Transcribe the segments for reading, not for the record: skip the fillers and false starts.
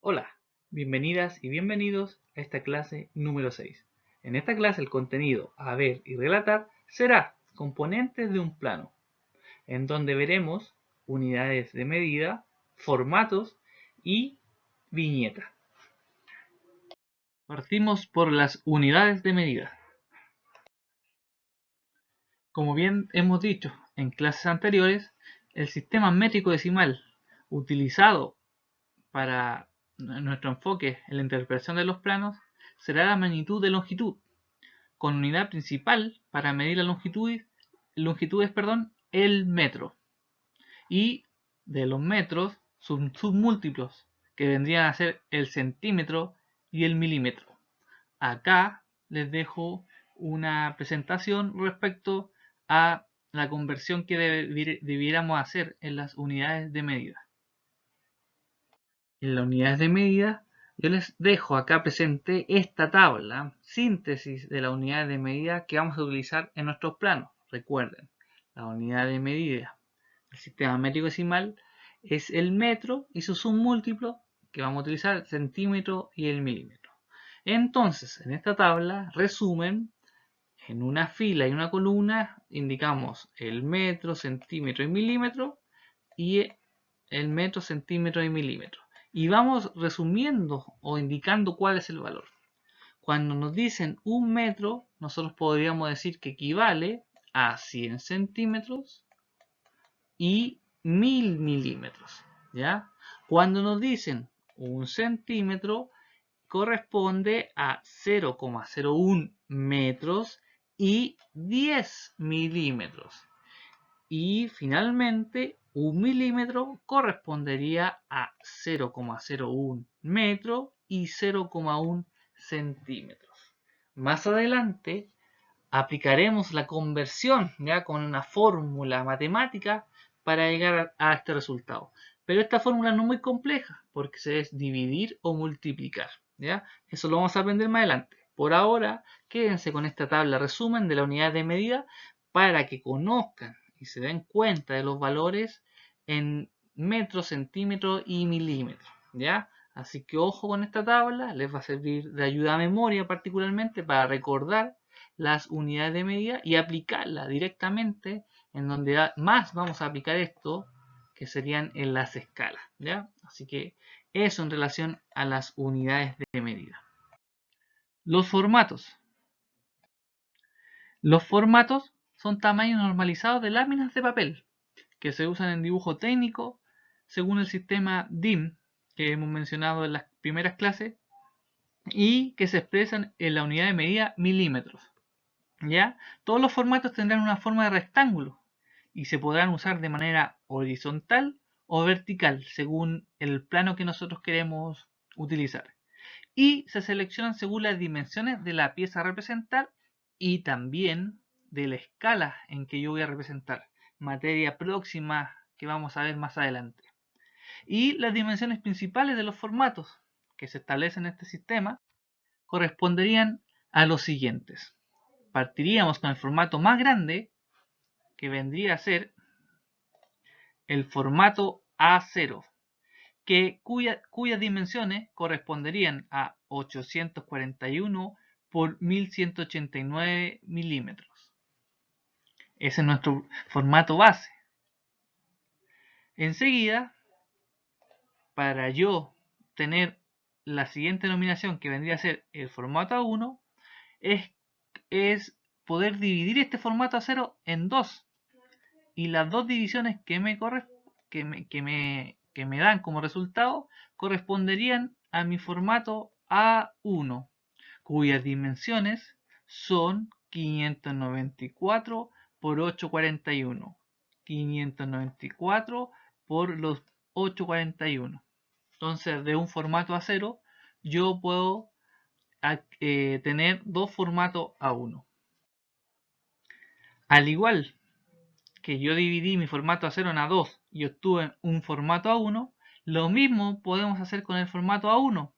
Hola, bienvenidas y bienvenidos a esta clase número 6. En esta clase el contenido a ver y relatar será componentes de un plano, en donde veremos unidades de medida, formatos y viñetas. Partimos por las unidades de medida. Como bien hemos dicho en clases anteriores, el sistema métrico decimal utilizado para nuestro enfoque en la interpretación de los planos será la magnitud de longitud, con unidad principal para medir las longitudes, el metro. Y de los metros, sus submúltiplos, que vendrían a ser el centímetro y el milímetro. Acá les dejo una presentación respecto a la conversión que debiéramos hacer en las unidades de medida. En las unidades de medida, yo les dejo acá presente esta tabla, síntesis de las unidades de medida que vamos a utilizar en nuestros planos. Recuerden, la unidad de medida del sistema métrico decimal es el metro y su submúltiplo que vamos a utilizar, el centímetro y el milímetro. Entonces, en esta tabla, resumen, en una fila y una columna, indicamos el metro, centímetro y milímetro, y el metro, centímetro y milímetro. Y vamos resumiendo o indicando cuál es el valor. Cuando nos dicen un metro, nosotros podríamos decir que equivale a 100 centímetros y 1000 milímetros. ¿Ya? Cuando nos dicen un centímetro, corresponde a 0,01 metros y 10 milímetros. Y finalmente, un milímetro correspondería a 0,01 metro y 0,1 centímetros. Más adelante aplicaremos la conversión ya con una fórmula matemática para llegar a este resultado. Pero esta fórmula no es muy compleja porque se es dividir o multiplicar. ¿Ya? Eso lo vamos a aprender más adelante. Por ahora, quédense con esta tabla resumen de la unidad de medida para que conozcan y se den cuenta de los valores en metros, centímetros y milímetros. ¿Ya? Así que ojo con esta tabla, les va a servir de ayuda a memoria particularmente para recordar las unidades de medida y aplicarla directamente en donde más vamos a aplicar esto, que serían en las escalas. ¿Ya? Así que eso en relación a las unidades de medida. Los formatos. Los formatos son tamaños normalizados de láminas de papel que se usan en dibujo técnico según el sistema DIM que hemos mencionado en las primeras clases y que se expresan en la unidad de medida milímetros. ¿Ya? Todos los formatos tendrán una forma de rectángulo y se podrán usar de manera horizontal o vertical según el plano que nosotros queremos utilizar. Y se seleccionan según las dimensiones de la pieza a representar y también de la escala en que yo voy a representar, materia próxima que vamos a ver más adelante. Y las dimensiones principales de los formatos que se establecen en este sistema corresponderían a los siguientes. Partiríamos con el formato más grande, que vendría a ser el formato A0, cuyas dimensiones corresponderían a 841 por 1189 milímetros. Ese es nuestro formato base. Enseguida, para yo tener la siguiente denominación que vendría a ser el formato A1, es poder dividir este formato A0 en dos. Y las dos divisiones que me dan como resultado corresponderían a mi formato A1, cuyas dimensiones son 594 por 841. 594 por los 841. Entonces, de un formato A0, yo puedo tener dos formatos A1. Al igual que yo dividí mi formato A0 en A2 y obtuve un formato A1, lo mismo podemos hacer con el formato A1.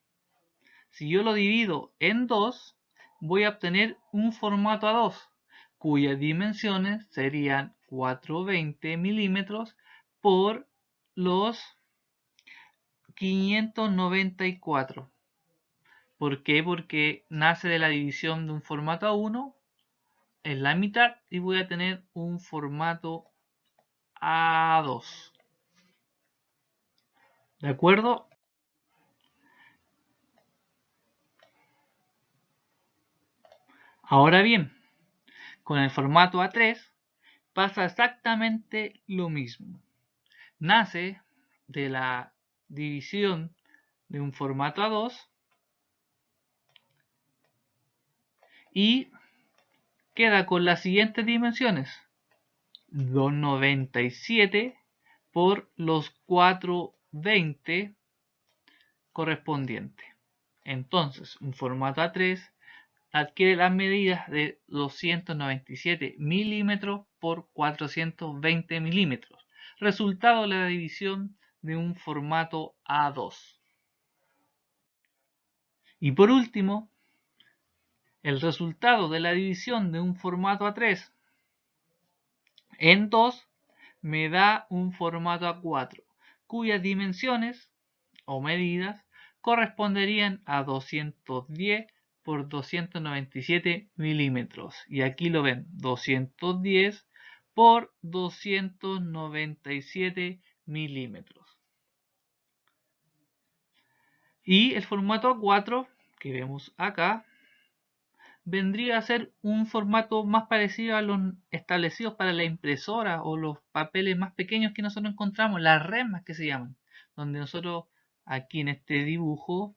Si yo lo divido en 2, voy a obtener un formato A2, cuyas dimensiones serían 420 milímetros por los 594. ¿Por qué? Porque nace de la división de un formato A1 en la mitad y voy a tener un formato A2. ¿De acuerdo? Ahora bien, con el formato A3 pasa exactamente lo mismo. Nace de la división de un formato A2 y queda con las siguientes dimensiones: 297 por los 420 correspondientes. Entonces, un formato A3 adquiere las medidas de 297 milímetros por 420 milímetros, resultado de la división de un formato A2. Y por último, el resultado de la división de un formato A3 en 2 me da un formato A4, cuyas dimensiones o medidas corresponderían a 210 por 297 milímetros. Y aquí lo ven, 210 por 297 milímetros. Y el formato A4 que vemos acá vendría a ser un formato más parecido a los establecidos para la impresora o los papeles más pequeños que nosotros encontramos, las remas que se llaman, donde nosotros aquí en este dibujo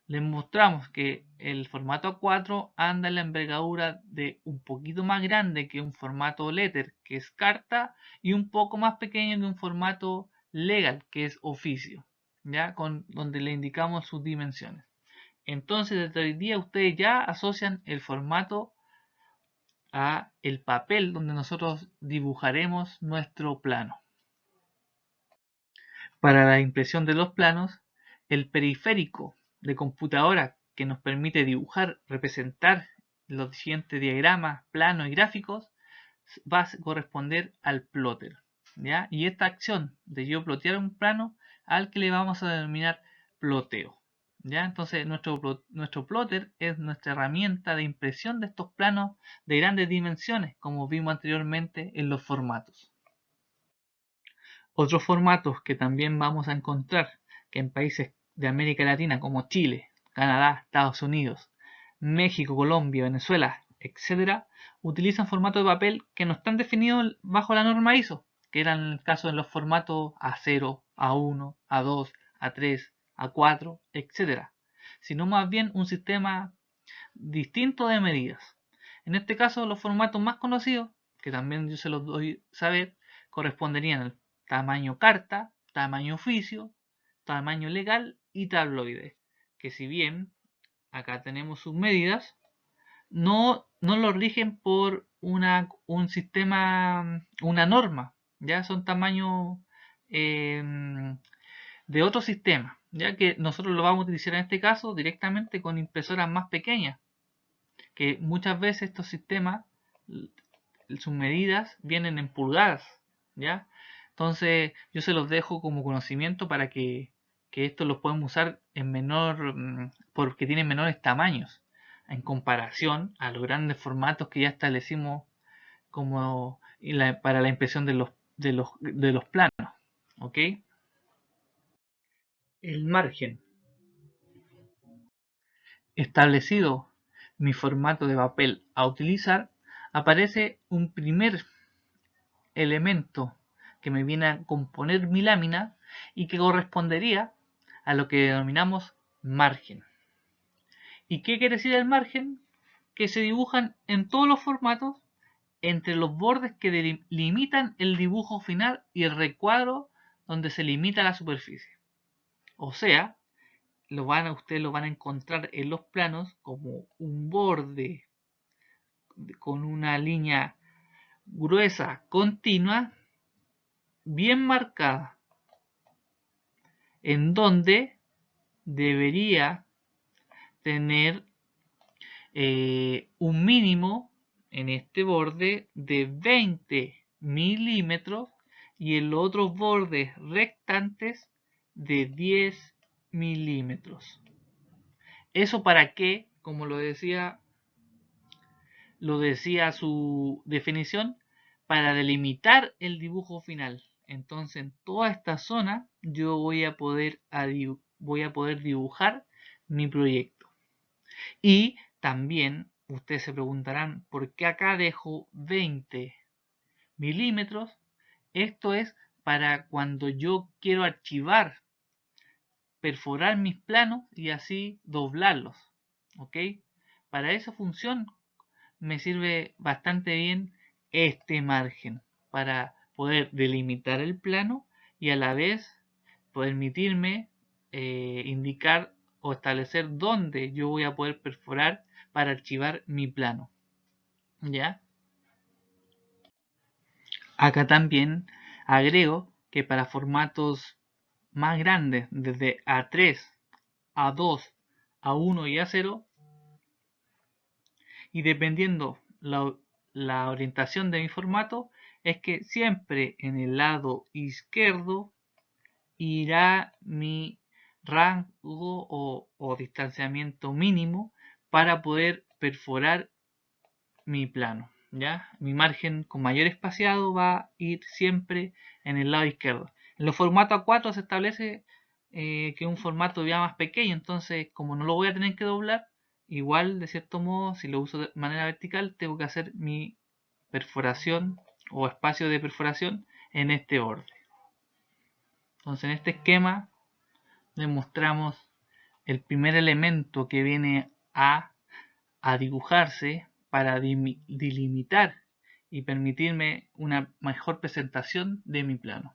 les mostramos que el formato A4 anda en la envergadura de un poquito más grande que un formato letter, que es carta, y un poco más pequeño que un formato legal, que es oficio, ¿ya? Donde le indicamos sus dimensiones. Entonces, desde hoy día ustedes ya asocian el formato a el papel donde nosotros dibujaremos nuestro plano. Para la impresión de los planos, el periférico de computadora que nos permite dibujar, representar los siguientes diagramas, planos y gráficos, va a corresponder al plotter, ¿ya? Y esta acción de yo plotear un plano al que le vamos a denominar ploteo, ¿ya? Entonces nuestro plotter es nuestra herramienta de impresión de estos planos de grandes dimensiones, como vimos anteriormente en los formatos. Otros formatos que también vamos a encontrar que en países de América Latina como Chile, Canadá, Estados Unidos, México, Colombia, Venezuela, etc., utilizan formatos de papel que no están definidos bajo la norma ISO, que eran el caso de los formatos A0, A1, A2, A3, A4, etc., sino más bien un sistema distinto de medidas. En este caso, los formatos más conocidos, que también yo se los doy a saber, corresponderían al tamaño carta, tamaño oficio, tamaño legal y tabloide, que si bien acá tenemos sus medidas, no lo rigen por un sistema, una norma, ya son tamaños de otro sistema, ya que nosotros lo vamos a utilizar en este caso directamente con impresoras más pequeñas, que muchas veces estos sistemas, sus medidas vienen en pulgadas, ¿ya? Entonces yo se los dejo como conocimiento para que esto lo podemos usar en menor, porque tienen menores tamaños, en comparación a los grandes formatos que ya establecimos como para la impresión de los planos, ¿ok? El margen establecido mi formato de papel a utilizar, aparece un primer elemento que me viene a componer mi lámina y que correspondería a lo que denominamos margen. ¿Y qué quiere decir el margen? Que se dibujan en todos los formatos entre los bordes que delimitan el dibujo final y el recuadro donde se limita la superficie. O sea, ustedes lo van a encontrar en los planos como un borde con una línea gruesa continua bien marcada, en donde debería tener un mínimo en este borde de 20 milímetros y en los otros bordes restantes de 10 milímetros. ¿Eso para qué? Como lo decía su definición, para delimitar el dibujo final. Entonces en toda esta zona yo voy a poder dibujar mi proyecto. Y también ustedes se preguntarán por qué acá dejo 20 milímetros. Esto es para cuando yo quiero archivar, perforar mis planos y así doblarlos. ¿Ok? Para esa función me sirve bastante bien este margen para poder delimitar el plano y a la vez permitirme indicar o establecer dónde yo voy a poder perforar para archivar mi plano. ¿Ya? Acá también agrego que para formatos más grandes, desde A3, A2, A1 y A0, y dependiendo la orientación de mi formato, es que siempre en el lado izquierdo irá mi rango o distanciamiento mínimo para poder perforar mi plano. ¿Ya? Mi margen con mayor espaciado va a ir siempre en el lado izquierdo. En los formatos A4 se establece que es un formato ya más pequeño, entonces como no lo voy a tener que doblar, igual de cierto modo, si lo uso de manera vertical, tengo que hacer mi perforación o espacio de perforación en este orden. Entonces en este esquema demostramos el primer elemento que viene a dibujarse para delimitar y permitirme una mejor presentación de mi plano.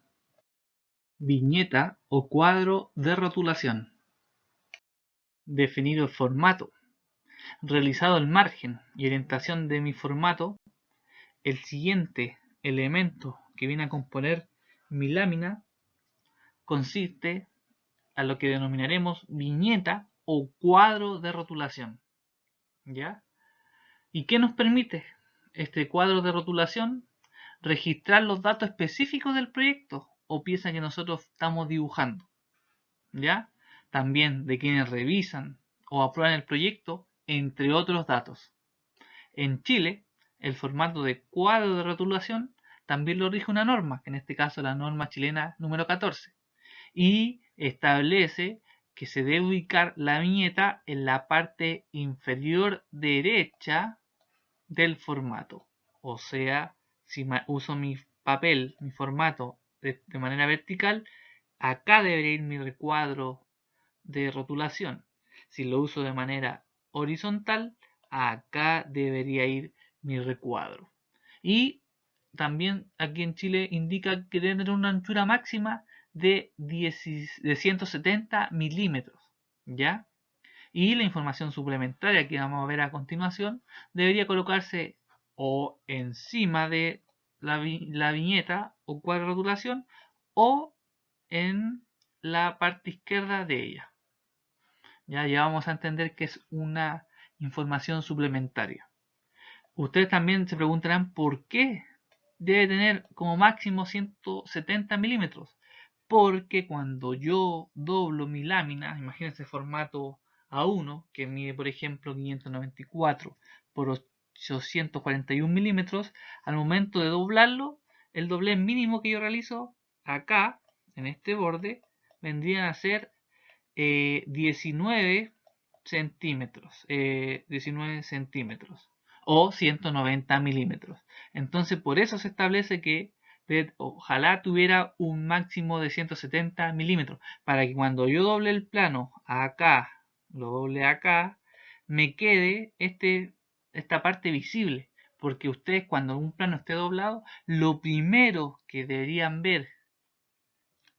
Viñeta o cuadro de rotulación. Definido el formato, realizado el margen y orientación de mi formato, el siguiente elemento que viene a componer mi lámina consiste a lo que denominaremos viñeta o cuadro de rotulación. ¿Ya? ¿Y qué nos permite este cuadro de rotulación? Registrar los datos específicos del proyecto o pieza que nosotros estamos dibujando. ¿Ya? También de quienes revisan o aprueban el proyecto, entre otros datos. En Chile, el formato de cuadro de rotulación también lo rige una norma, en este caso la norma chilena número 14, y establece que se debe ubicar la viñeta en la parte inferior derecha del formato. O sea, si uso mi papel, mi formato de manera vertical, acá debería ir mi recuadro de rotulación. Si lo uso de manera horizontal, acá debería ir mi recuadro. Y también aquí en Chile indica que debe tener una anchura máxima de 170 milímetros. ¿Ya? Y la información suplementaria que vamos a ver a continuación debería colocarse o encima de la viñeta o cuadro de rotulación o en la parte izquierda de ella. Ya vamos a entender que es una información suplementaria. Ustedes también se preguntarán por qué debe tener como máximo 170 milímetros. Porque cuando yo doblo mi lámina, imagínense formato A1, que mide por ejemplo 594 por 841 milímetros, al momento de doblarlo, el doblez mínimo que yo realizo acá, en este borde, vendría a ser 19 centímetros, 19 centímetros o 190 milímetros. Entonces por eso se establece que ojalá tuviera un máximo de 170 milímetros para que cuando yo doble el plano acá, lo doble acá, me quede esta parte visible, porque ustedes cuando un plano esté doblado, lo primero que deberían ver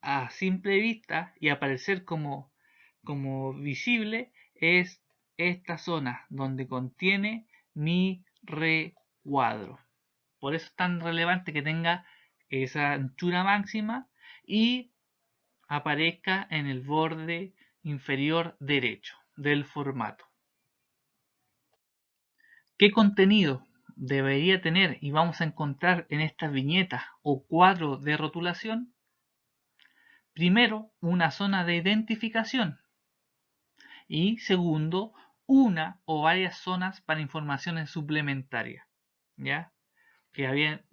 a simple vista y aparecer como visible es esta zona donde contiene mi recuadro. Por eso es tan relevante que tenga esa anchura máxima y aparezca en el borde inferior derecho del formato. ¿Qué contenido debería tener y vamos a encontrar en estas viñetas o cuadros de rotulación? primero, una zona de identificación y segundo, una o varias zonas para informaciones suplementarias, ¿ya? Bien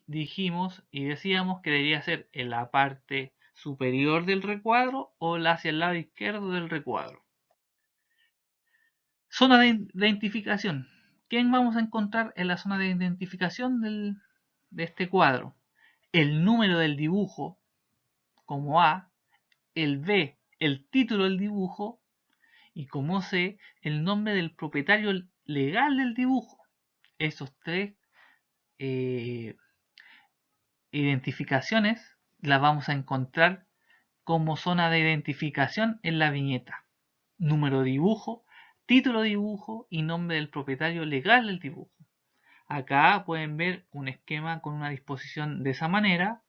dijimos y decíamos que debería ser en la parte superior del recuadro o hacia el lado izquierdo del recuadro. Zona de identificación. ¿Quién vamos a encontrar en la zona de identificación de este cuadro? El número del dibujo como A, el B, el título del dibujo y como C, el nombre del propietario legal del dibujo. Esos tres identificaciones las vamos a encontrar como zona de identificación en la viñeta. Número de dibujo, título de dibujo y nombre del propietario legal del dibujo. Acá pueden ver un esquema con una disposición de esa manera,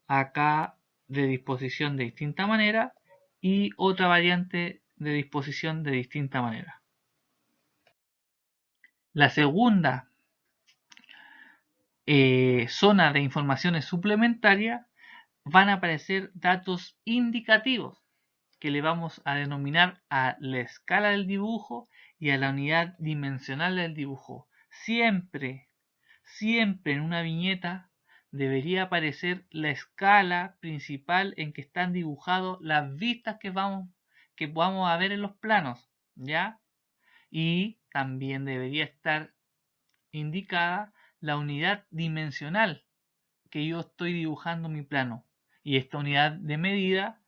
acá de disposición de distinta manera y otra variante de disposición de distinta manera. La segunda zona de informaciones suplementarias van a aparecer datos indicativos que le vamos a denominar a la escala del dibujo y a la unidad dimensional del dibujo. Siempre en una viñeta debería aparecer la escala principal en que están dibujadas las vistas que vamos a ver en los planos, ¿ya? Y también debería estar indicada la unidad dimensional que yo estoy dibujando mi plano. Y esta unidad de medida,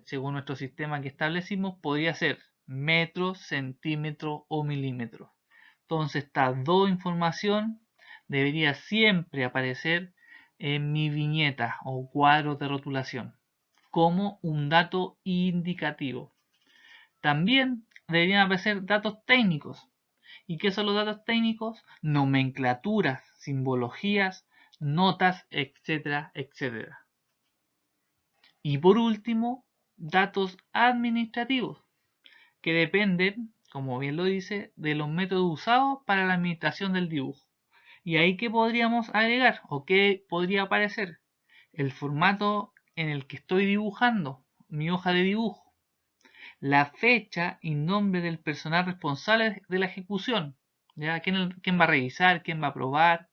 según nuestro sistema que establecimos, podría ser metros, centímetros o milímetros. Entonces, esta dos información debería siempre aparecer en mi viñeta o cuadro de rotulación como un dato indicativo. También deberían aparecer datos técnicos. ¿Y qué son los datos técnicos? Nomenclaturas, simbologías, notas, etcétera, etcétera. Y por último, datos administrativos, que dependen, como bien lo dice, de los métodos usados para la administración del dibujo. ¿Y ahí qué podríamos agregar o qué podría aparecer? El formato en el que estoy dibujando, mi hoja de dibujo, la fecha y nombre del personal responsable de la ejecución, ¿ya? ¿Quién va a revisar? ¿Quién va a aprobar?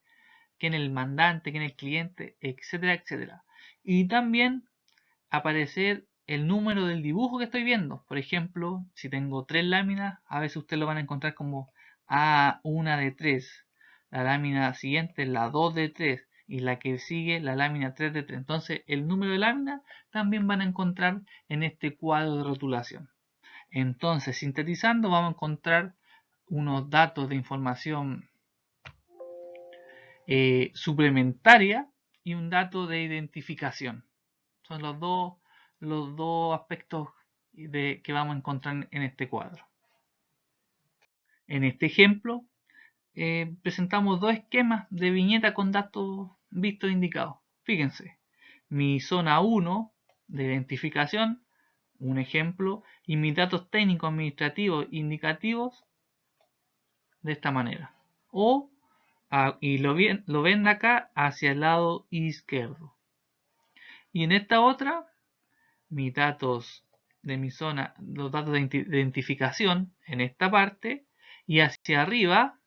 ¿Quién es el mandante? ¿Quién es el cliente? Etcétera, etcétera. Y también aparecer el número del dibujo que estoy viendo. Por ejemplo, si tengo 3 láminas, a veces ustedes lo van a encontrar como A1 de 3. La lámina siguiente, la 2 de 3. Y la que sigue, la lámina 3 de 3. Entonces, el número de láminas también van a encontrar en este cuadro de rotulación. Entonces, sintetizando, vamos a encontrar unos datos de información suplementaria y un dato de identificación. Son los dos aspectos que vamos a encontrar en este cuadro. En este ejemplo, presentamos dos esquemas de viñeta con datos vistos e indicados. Fíjense, mi zona 1 de identificación, un ejemplo, y mis datos técnicos administrativos indicativos de esta manera. Y lo ven acá hacia el lado izquierdo. Y en esta otra, mis datos de mi zona, los datos de identificación en esta parte, y hacia arriba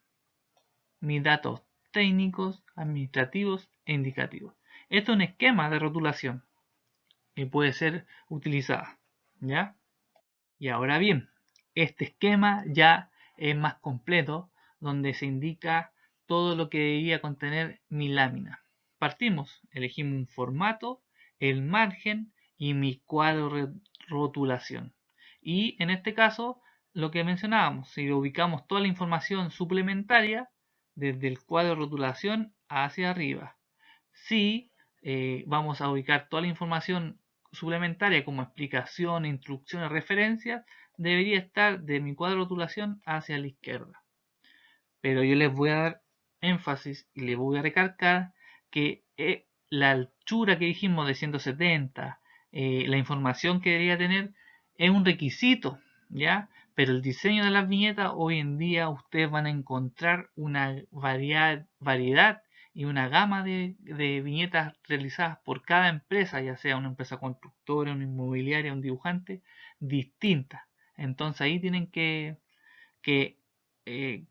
mis datos técnicos, administrativos e indicativos. Esto es un esquema de rotulación que puede ser utilizada, ¿ya? Y ahora bien, este esquema ya es más completo, donde se indica todo lo que debería contener mi lámina. Partimos, elegimos un formato, el margen y mi cuadro de rotulación. Y en este caso, lo que mencionábamos, si ubicamos toda la información suplementaria desde el cuadro de rotulación hacia arriba. Si vamos a ubicar toda la información suplementaria como explicación, instrucciones, referencias, debería estar de mi cuadro de rotulación hacia la izquierda. Pero yo les voy a dar énfasis y les voy a recalcar que la altura que dijimos de 170, la información que debería tener es un requisito, ¿ya? Pero el diseño de las viñetas hoy en día ustedes van a encontrar una variedad y una gama de viñetas realizadas por cada empresa, ya sea una empresa constructora, una inmobiliaria, un dibujante, distintas. Entonces ahí tienen que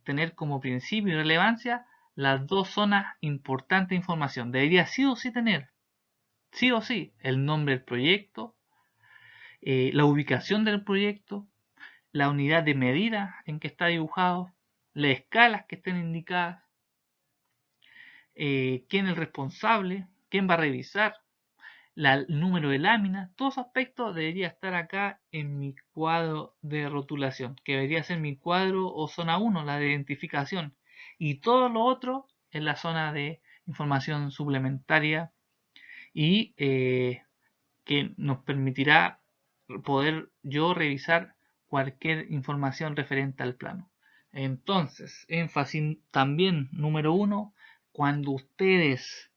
tener como principio y relevancia las dos zonas importantes de información. Debería sí o sí tener, sí o sí, el nombre del proyecto, la ubicación del proyecto, la unidad de medida en que está dibujado, las escalas que estén indicadas, quién es el responsable, quién va a revisar, el número de láminas, todos esos aspectos debería estar acá en mi cuadro de rotulación, que debería ser mi cuadro o zona 1, la de identificación, y todo lo otro en la zona de información suplementaria y que nos permitirá poder yo revisar cualquier información referente al plano. Entonces, énfasis también número 1, cuando ustedes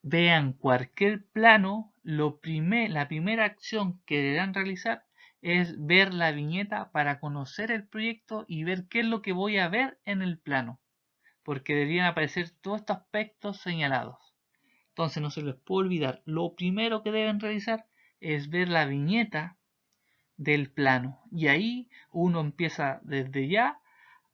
vean cualquier plano, la primera acción que deberán realizar es ver la viñeta para conocer el proyecto y ver qué es lo que voy a ver en el plano, porque deberían aparecer todos estos aspectos señalados. Entonces no se les puede olvidar, lo primero que deben realizar es ver la viñeta del plano y ahí uno empieza desde ya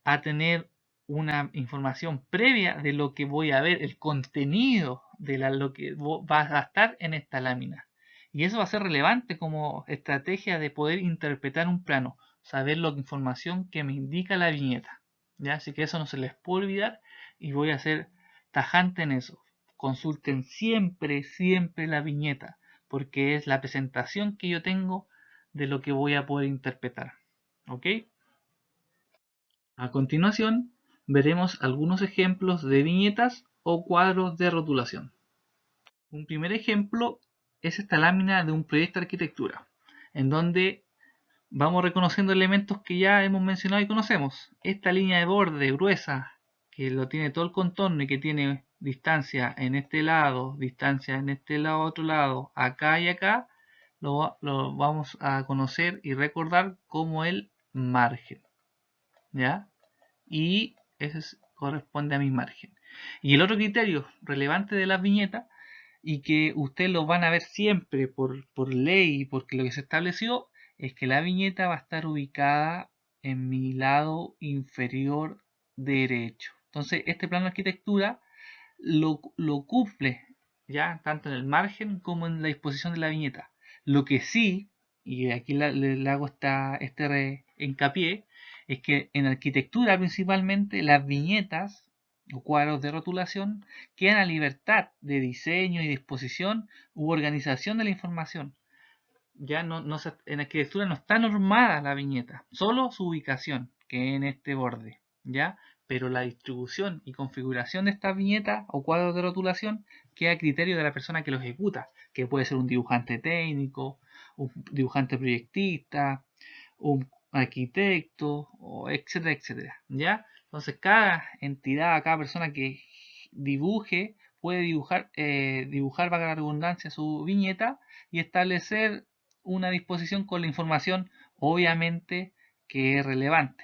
a tener una información previa de lo que voy a ver, el contenido de lo que va a estar en esta lámina. Y eso va a ser relevante como estrategia de poder interpretar un plano, saber la información que me indica la viñeta. ¿Ya? Así que eso no se les puede olvidar y voy a ser tajante en eso. Consulten siempre, siempre la viñeta, porque es la presentación que yo tengo de lo que voy a poder interpretar. ¿Ok? A continuación, veremos algunos ejemplos de viñetas o cuadros de rotulación. Un primer ejemplo es esta lámina de un proyecto de arquitectura, en donde vamos reconociendo elementos que ya hemos mencionado y conocemos. Esta línea de borde gruesa, que lo tiene todo el contorno y que tiene distancia en este lado, distancia en este lado, otro lado, acá y acá, lo vamos a conocer y recordar como el margen. ¿Ya? Y eso corresponde a mi margen. Y el otro criterio relevante de las viñetas y que ustedes lo van a ver siempre por ley, porque lo que se estableció es que la viñeta va a estar ubicada en mi lado inferior derecho. Entonces, este plano de arquitectura lo cumple, ya tanto en el margen como en la disposición de la viñeta. Lo que sí, y aquí le hago este hincapié, es que en arquitectura principalmente las viñetas o cuadros de rotulación quedan a libertad de diseño y disposición u organización de la información. Ya en arquitectura no está normada la viñeta, solo su ubicación, que es en este borde, ¿ya? Pero la distribución y configuración de estas viñetas o cuadros de rotulación queda a criterio de la persona que lo ejecuta, que puede ser un dibujante técnico, un dibujante proyectista, un arquitecto, etcétera, etcétera, ¿ya? Entonces cada entidad, cada persona que dibuje puede dibujar, valga la redundancia, su viñeta y establecer una disposición con la información, obviamente, que es relevante,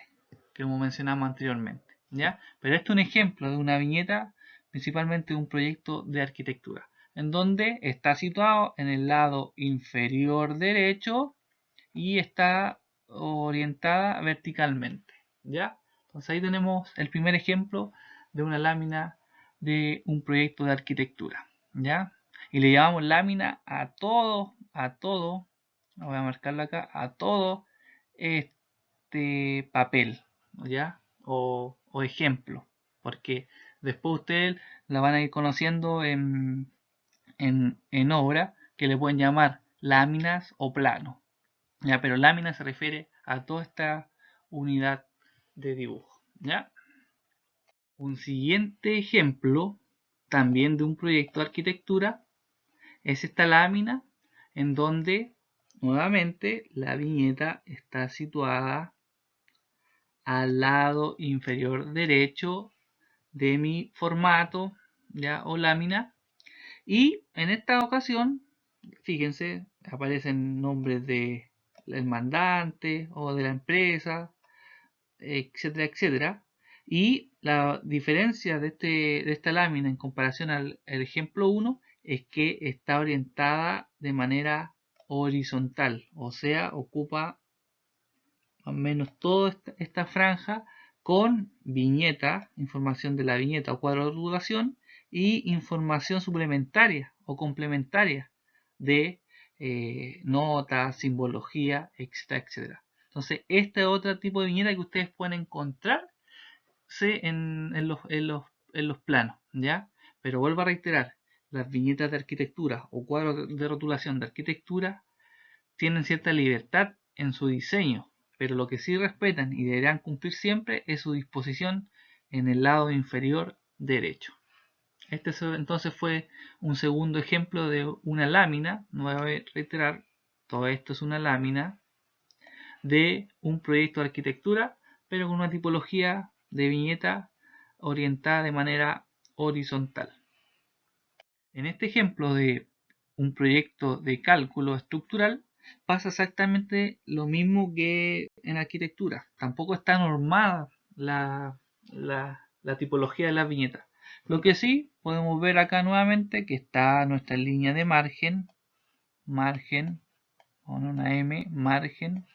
que como mencionamos anteriormente, ¿ya? Pero esto es un ejemplo de una viñeta, principalmente de un proyecto de arquitectura, en donde está situado en el lado inferior derecho y está orientada verticalmente, ¿ya? Entonces ahí tenemos el primer ejemplo de una lámina de un proyecto de arquitectura, ¿ya? Y le llamamos lámina a todo, voy a marcarla acá, a todo este papel, ¿ya? O ejemplo, porque después ustedes la van a ir conociendo en obra, que le pueden llamar láminas o planos, ¿ya? Pero lámina se refiere a toda esta unidad de dibujo, ¿ya? Un siguiente ejemplo, también de un proyecto de arquitectura, es esta lámina en donde nuevamente la viñeta está situada al lado inferior derecho de mi formato, ¿ya? O lámina. Y en esta ocasión, fíjense, aparecen nombres de el mandante o de la empresa, etcétera, etcétera. Y la diferencia de esta lámina en comparación al ejemplo 1 es que está orientada de manera horizontal, o sea, ocupa al menos toda esta franja con viñeta, información de la viñeta o cuadro de duración y información suplementaria o complementaria de notas, simbología, etcétera, etcétera. Entonces, este es otro tipo de viñeta que ustedes pueden encontrarse en los planos, ¿ya? Pero vuelvo a reiterar, las viñetas de arquitectura o cuadros de rotulación de arquitectura tienen cierta libertad en su diseño, pero lo que sí respetan y deberán cumplir siempre es su disposición en el lado inferior derecho. Este entonces fue un segundo ejemplo de una lámina, no voy a reiterar, todo esto es una lámina de un proyecto de arquitectura, pero con una tipología de viñeta orientada de manera horizontal. En este ejemplo de un proyecto de cálculo estructural pasa exactamente lo mismo que en arquitectura. Tampoco está normada la tipología de las viñetas. Lo que sí podemos ver acá nuevamente que está nuestra línea de margen, con una M, margen,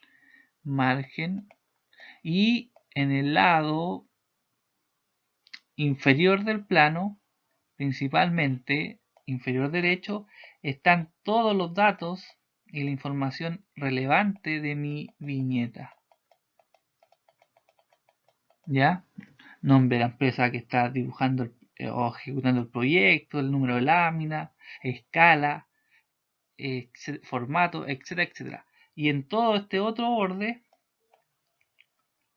y en el lado inferior del plano, principalmente inferior derecho, están todos los datos y la información relevante de mi viñeta. ¿Ya? Nombre de la empresa que está dibujando o ejecutando el proyecto, el número de lámina, escala, formato, etcétera, etcétera. Y en todo este otro borde,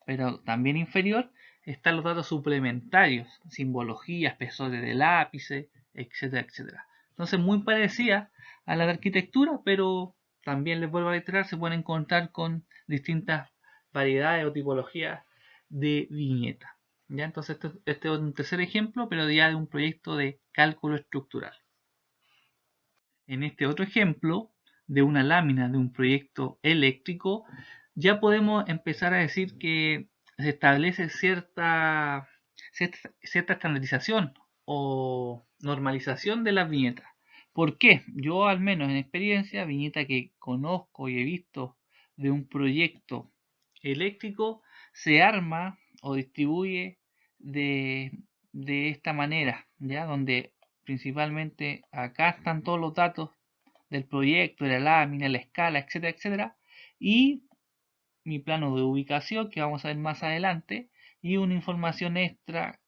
pero también inferior, están los datos suplementarios, simbología, espesores de lápices, etcétera, etcétera. Entonces, muy parecida a la de arquitectura, pero también les vuelvo a reiterar, se pueden encontrar con distintas variedades o tipologías de viñeta. ¿Ya? Entonces, este es un tercer ejemplo, pero ya de un proyecto de cálculo estructural. En este otro ejemplo de una lámina de un proyecto eléctrico, ya podemos empezar a decir que se establece cierta estandarización o normalización de las viñetas. ¿Por qué? Yo al menos en experiencia, viñeta que conozco y he visto de un proyecto eléctrico, se arma o distribuye de, de esta manera, ¿ya? Donde principalmente acá están todos los datos del proyecto, de la lámina, la escala, etcétera, etcétera, y mi plano de ubicación que vamos a ver más adelante y una información extra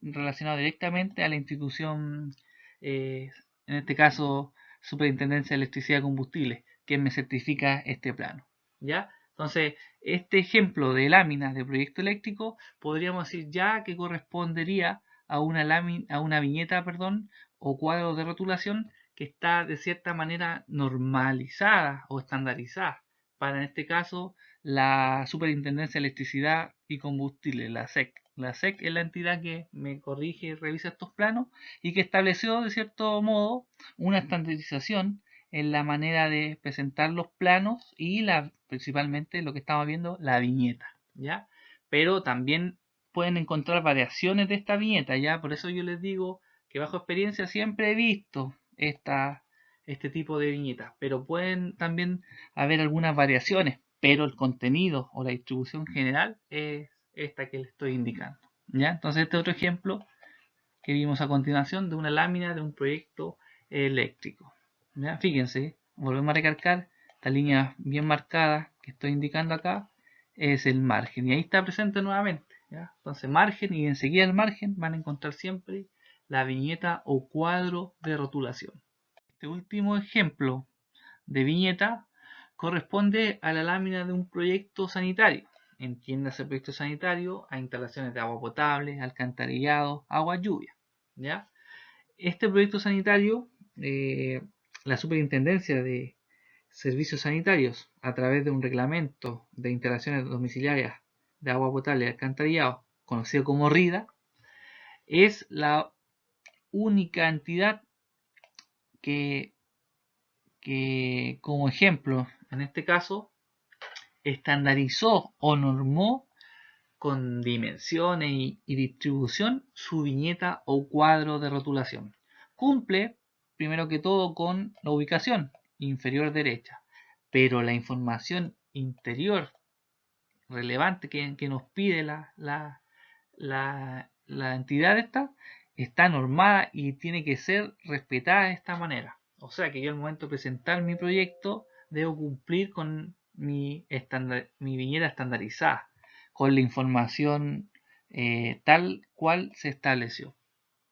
relacionada directamente a la institución, eh, en este caso Superintendencia de Electricidad y Combustible, que me certifica este plano. ¿Ya? Entonces, este ejemplo de láminas de proyecto eléctrico podríamos decir ya que correspondería a una lámina, a una viñeta, perdón, o cuadro de rotulación que está de cierta manera normalizada o estandarizada para en este caso la Superintendencia de Electricidad y Combustible, la SEC. La SEC es la entidad que me corrige y revisa estos planos y que estableció de cierto modo una estandarización en la manera de presentar los planos y principalmente lo que estamos viendo, la viñeta, ¿ya? Pero también pueden encontrar variaciones de esta viñeta, ¿ya? Por eso yo les digo que bajo experiencia siempre he visto este tipo de viñetas, pero pueden también haber algunas variaciones, pero el contenido o la distribución general es esta que les estoy indicando, ¿ya? Entonces este otro ejemplo que vimos a continuación de una lámina de un proyecto eléctrico, ¿ya? Fíjense, volvemos a recalcar, esta línea bien marcada que estoy indicando acá es el margen y ahí está presente nuevamente, ¿ya? Entonces margen y enseguida el margen van a encontrar siempre la viñeta o cuadro de rotulación. Este último ejemplo de viñeta corresponde a la lámina de un proyecto sanitario. Entiéndase proyecto sanitario a instalaciones de agua potable, alcantarillado, agua lluvia. ¿Ya? Este proyecto sanitario, la Superintendencia de Servicios Sanitarios, a través de un reglamento de instalaciones domiciliarias de agua potable y alcantarillado, conocido como RIDA, es la única entidad que como ejemplo, en este caso, estandarizó o normó con dimensiones y distribución su viñeta o cuadro de rotulación. Cumple, primero que todo, con la ubicación inferior derecha, pero la información interior relevante que nos pide la entidad esta está normada y tiene que ser respetada de esta manera. O sea que yo al momento de presentar mi proyecto debo cumplir con mi viñeta estandarizada, con la información tal cual se estableció.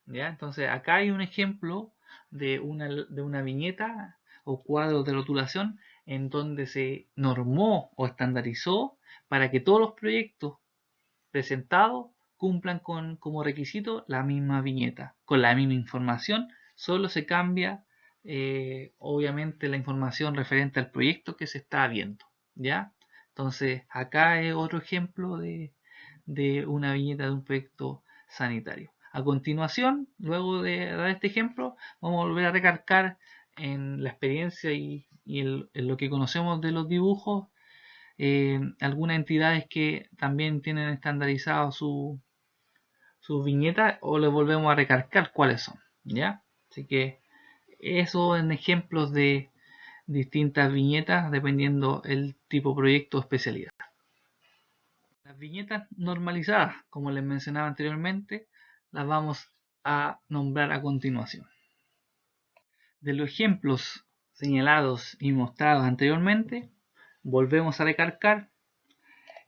¿Ya? Entonces acá hay un ejemplo de una viñeta o cuadro de rotulación en donde se normó o estandarizó para que todos los proyectos presentados cumplan como requisito la misma viñeta, con la misma información, solo se cambia obviamente la información referente al proyecto que se está viendo, ¿ya? Entonces acá es otro ejemplo de una viñeta de un proyecto sanitario. A continuación, luego de dar este ejemplo, vamos a volver a recalcar en la experiencia y en lo que conocemos de los dibujos algunas entidades que también tienen estandarizado sus viñetas o les volvemos a recalcar cuáles son, ¿ya? Así que eso en ejemplos de distintas viñetas dependiendo el tipo de proyecto o especialidad. Las viñetas normalizadas, como les mencionaba anteriormente, las vamos a nombrar a continuación. De los ejemplos señalados y mostrados anteriormente, volvemos a recalcar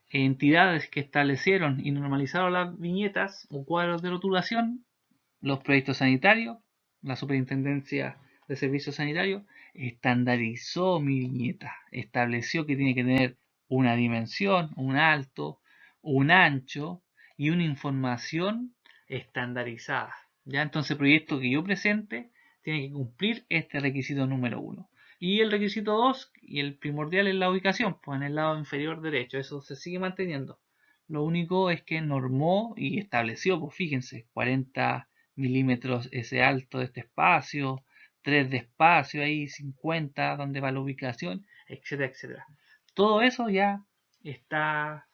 entidades que establecieron y normalizaron las viñetas o cuadros de rotulación, los proyectos sanitarios, la Superintendencia de Servicios Sanitarios estandarizó mi viñeta, estableció que tiene que tener una dimensión, un alto, un ancho y una información estandarizada. Ya entonces el proyecto que yo presente tiene que cumplir este requisito número 1. Y el requisito 2 y el primordial es la ubicación, pues en el lado inferior derecho, eso se sigue manteniendo. Lo único es que normó y estableció, pues fíjense, 40 milímetros ese alto de este espacio, 3 de espacio ahí, 50 donde va la ubicación, etcétera, etcétera. Todo eso ya está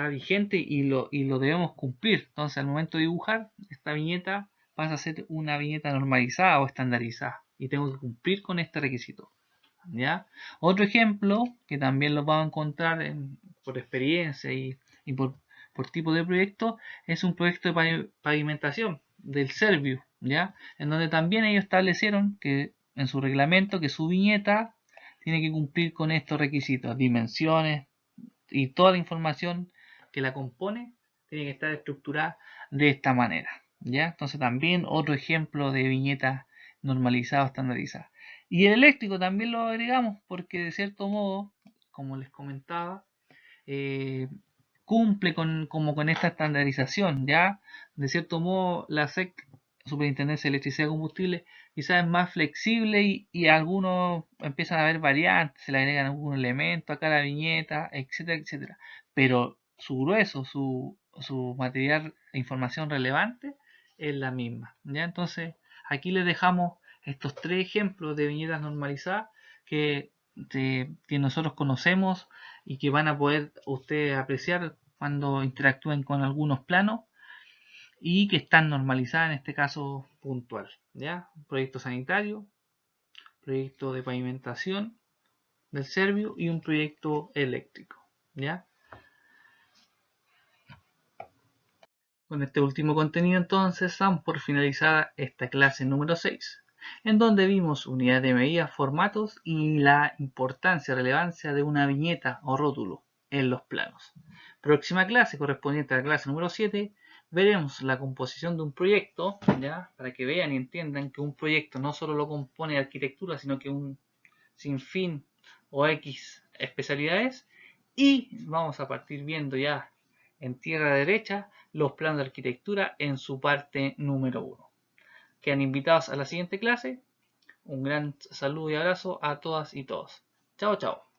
vigente y lo debemos cumplir. Entonces al momento de dibujar esta viñeta pasa a ser una viñeta normalizada o estandarizada y tengo que cumplir con este requisito. ¿Ya? Otro ejemplo que también lo vamos a encontrar por experiencia y por tipo de proyecto es un proyecto de pavimentación del Serviu, ¿ya? En donde también ellos establecieron que en su reglamento que su viñeta tiene que cumplir con estos requisitos, dimensiones y toda la información que la compone tiene que estar estructurada de esta manera, ¿ya? Entonces también otro ejemplo de viñeta normalizada o estandarizada. Y el eléctrico también lo agregamos porque de cierto modo, como les comentaba, cumple como con esta estandarización, ¿ya? De cierto modo la SEC, Superintendencia de Electricidad y Combustible, quizás es más flexible y algunos empiezan a ver variantes, se le agregan algún elemento acá a la viñeta, etcétera, etcétera. Pero su grueso, su material e información relevante es la misma, ¿ya? Entonces aquí les dejamos estos 3 ejemplos de viñetas normalizadas que nosotros conocemos y que van a poder ustedes apreciar cuando interactúen con algunos planos y que están normalizadas en este caso puntual, ¿ya? Proyecto sanitario, proyecto de pavimentación del Serviu y un proyecto eléctrico, ¿ya? Con este último contenido entonces damos por finalizada esta clase número 6, en donde vimos unidades de medida, formatos y la importancia, relevancia de una viñeta o rótulo en los planos. Próxima clase, correspondiente a la clase número 7, veremos la composición de un proyecto, ¿ya? Para que vean y entiendan que un proyecto no solo lo compone arquitectura, sino que un sinfín o X especialidades. Y vamos a partir viendo ya en tierra derecha los planos de arquitectura en su parte número 1. Quedan invitados a la siguiente clase. Un gran saludo y abrazo a todas y todos. Chao, chao.